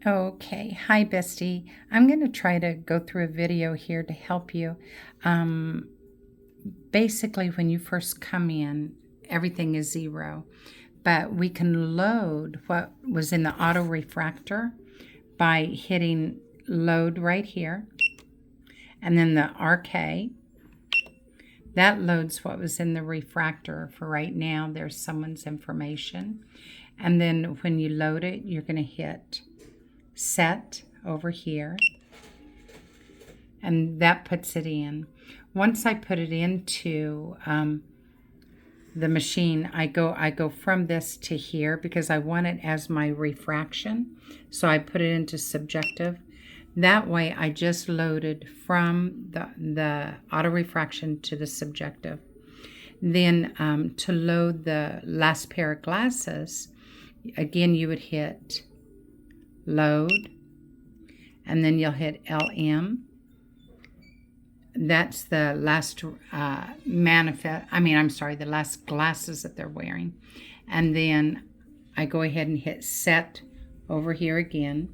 Okay, hi bestie. I'm going to try to go through a video here to help you. Um, Basically, when you first come in, everything is 0, but we can load what was in the auto refractor by hitting load right here, and then the RK. That loads what was in the refractor for right now. There's someone's information. And then when you load it, you're going to hit set over here, and that puts it in. Once I put it into the machine, I go from this to here because I want it as my refraction. So I put it into subjective. That way I just loaded from the auto refraction to the subjective. Then to load the last pair of glasses, again you would hit load, and then you'll hit LM. That's the last the last glasses that they're wearing. And then I go ahead and hit set over here again.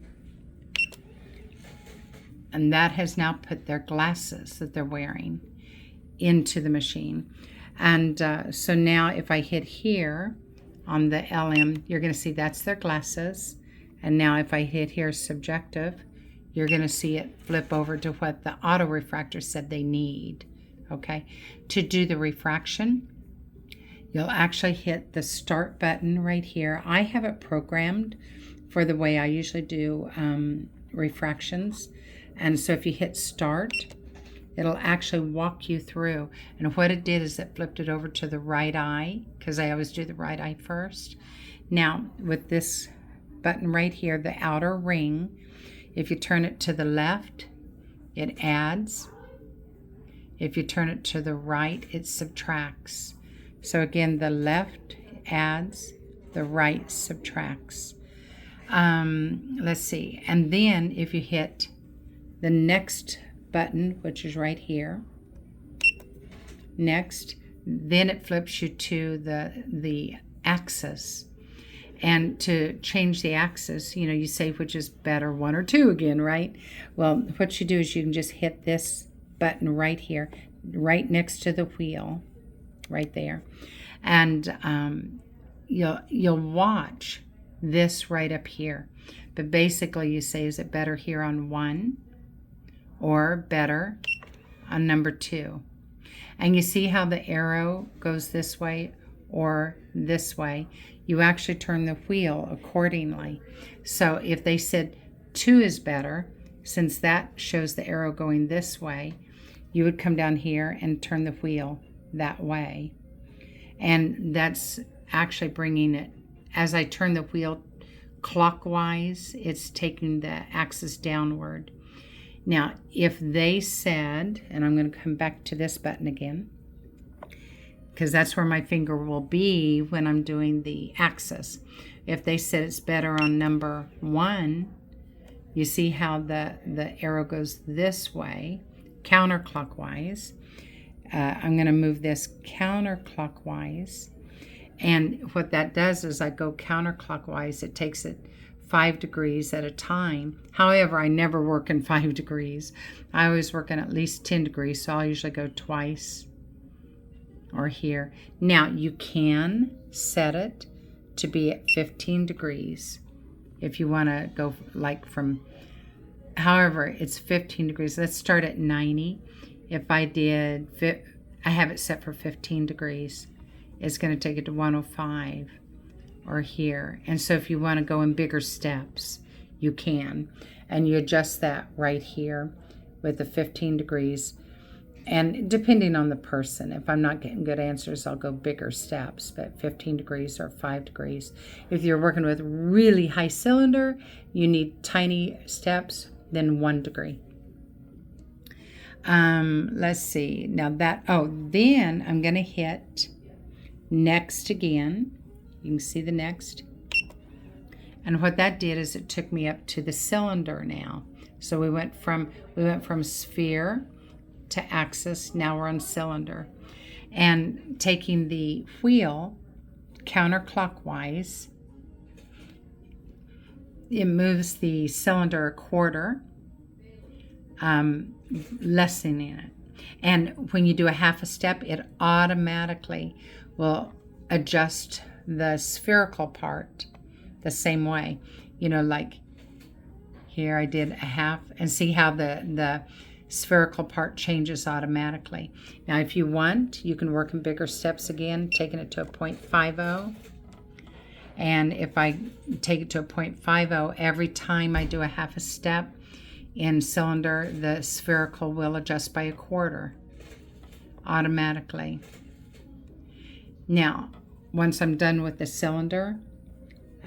And that has now put their glasses that they're wearing into the machine. And so now if I hit here on the LM, you're going to see that's their glasses. And now if I hit here subjective, you're going to see it flip over to what the auto refractor said they need. Okay, to do the refraction, you'll actually hit the start button right here. I have it programmed for the way I usually do refractions. And so if you hit start, it'll actually walk you through. And what it did is it flipped it over to the right eye, because I always do the right eye first. Now with this button right here, the outer ring, if you turn it to the left, it adds. If you turn it to the right, it subtracts. So again, the left adds, the right subtracts. Let's see. And then if you hit the next button, which is right here, next, then it flips you to the axis. And to change the axis, you say which is better, 1 or 2 again, right? Well, what you do is you can just hit this button right here, right next to the wheel, right there. And you'll watch this right up here. But basically you say, is it better here on 1 or better on number 2? And you see how the arrow goes this way or this way. You actually turn the wheel accordingly. So if they said 2 is better, since that shows the arrow going this way, you would come down here and turn the wheel that way. And that's actually bringing it, as I turn the wheel clockwise, it's taking the axis downward. Now, if they said, and I'm going to come back to this button again, because that's where my finger will be when I'm doing the axis. If they said it's better on number 1, you see how the arrow goes this way, counterclockwise. I'm going to move this counterclockwise. And what that does is I go counterclockwise. It takes it 5 degrees at a time. However, I never work in 5 degrees. I always work in at least 10 degrees, so I'll usually go twice or here. Now you can set it to be at 15 degrees if you want to go like from, however, it's 15 degrees. Let's start at 90. If I have it set for 15 degrees. It's going to take it to 105 or here. And so if you want to go in bigger steps, you can. And you adjust that right here with the 15 degrees. And depending on the person, if I'm not getting good answers, I'll go bigger steps, but 15 degrees or 5 degrees. If you're working with really high cylinder, you need tiny steps, then 1 degree. Let's see. Now then I'm going to hit next again. You can see the next. And what that did is it took me up to the cylinder now. So we went from sphere to axis. Now we're on cylinder. And taking the wheel counterclockwise, it moves the cylinder a quarter, lessening it. And when you do a half a step, it automatically will adjust the spherical part the same way. You know, like here I did a half, and see how the spherical part changes automatically. Now, if you want, you can work in bigger steps again, taking it to a 0.50. And if I take it to a 0.50, every time I do a half a step in cylinder, the spherical will adjust by a quarter automatically. Now, once I'm done with the cylinder,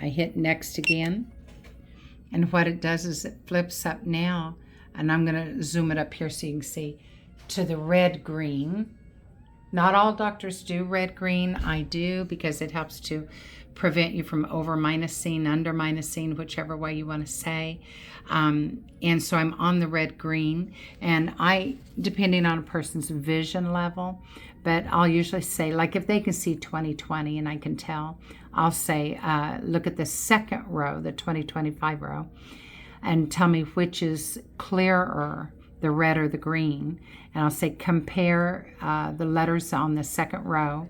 I hit next again. And what it does is it flips up now, and I'm going to zoom it up here so you can see, to the red-green. Not all doctors do red-green. I do, because it helps to prevent you from over-minusing, under-minusing, whichever way you want to say. And so I'm on the red-green, and depending on a person's vision level, but I'll usually say, like if they can see 20/20 and I can tell, I'll say, look at the second row, the 20/25 row, and tell me which is clearer, the red or the green. And I'll say, compare the letters on the second row.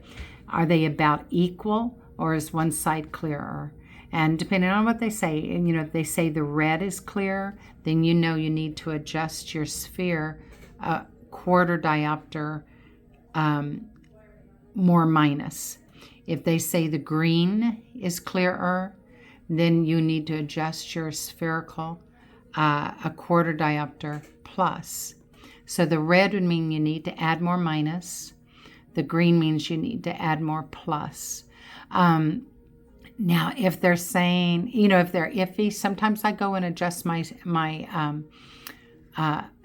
Are they about equal, or is one side clearer? And depending on what they say, and if they say the red is clear, then you need to adjust your sphere quarter diopter more minus. If they say the green is clearer, then you need to adjust your spherical a quarter diopter plus. So the red would mean you need to add more minus. The green means you need to add more plus. Now, if they're saying, if they're iffy, sometimes I go and adjust my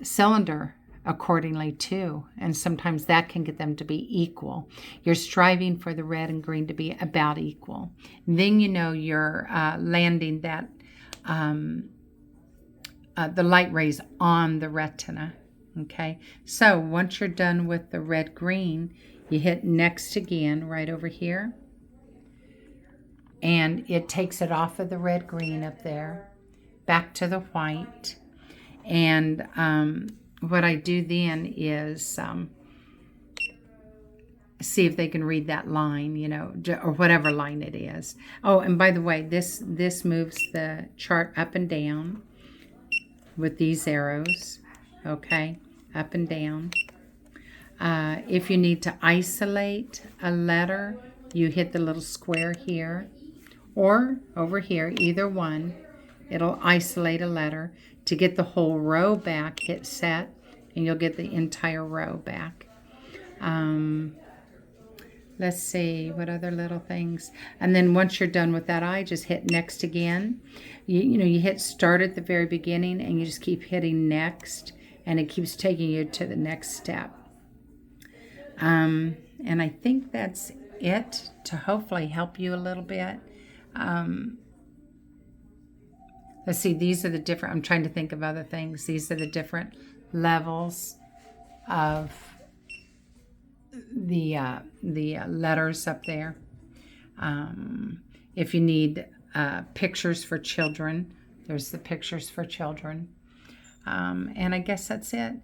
cylinder accordingly too, and sometimes that can get them to be equal. You're striving for the red and green to be about equal. Then you're landing that the light rays on the retina. Okay, so once you're done with the red-green, you hit next again right over here, and it takes it off of the red-green up there, back to the white. And what I do then is see if they can read that line, or whatever line it is. Oh, and by the way, this moves the chart up and down with these arrows, okay, up and down. If you need to isolate a letter, you hit the little square here, or over here, either one. It'll isolate a letter. To get the whole row back, hit set, and you'll get the entire row back. Let's see, what other little things? And then once you're done with that eye, just hit next again. You hit start at the very beginning, and you just keep hitting next, and it keeps taking you to the next step. And I think that's it, to hopefully help you a little bit. Let's see, these are the different, I'm trying to think of other things. These are the different levels of the letters up there. If you need pictures for children, there's the pictures for children. And I guess that's it.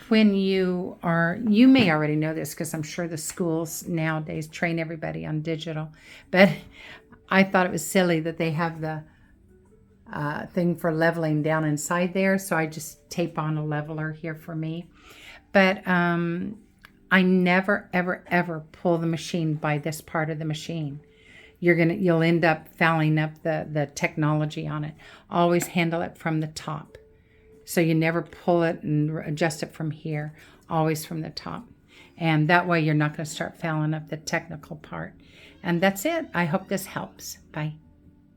When you may already know this, because I'm sure the schools nowadays train everybody on digital, but I thought it was silly that they have the thing for leveling down inside there, so I just tape on a leveler here for me. But I never ever pull the machine by this part of the machine. You'll end up fouling up the technology on it. Always handle it from the top. So you never pull it and adjust it from here, always from the top. And that way you're not going to start fouling up the technical part. And that's it. I hope this helps. Bye.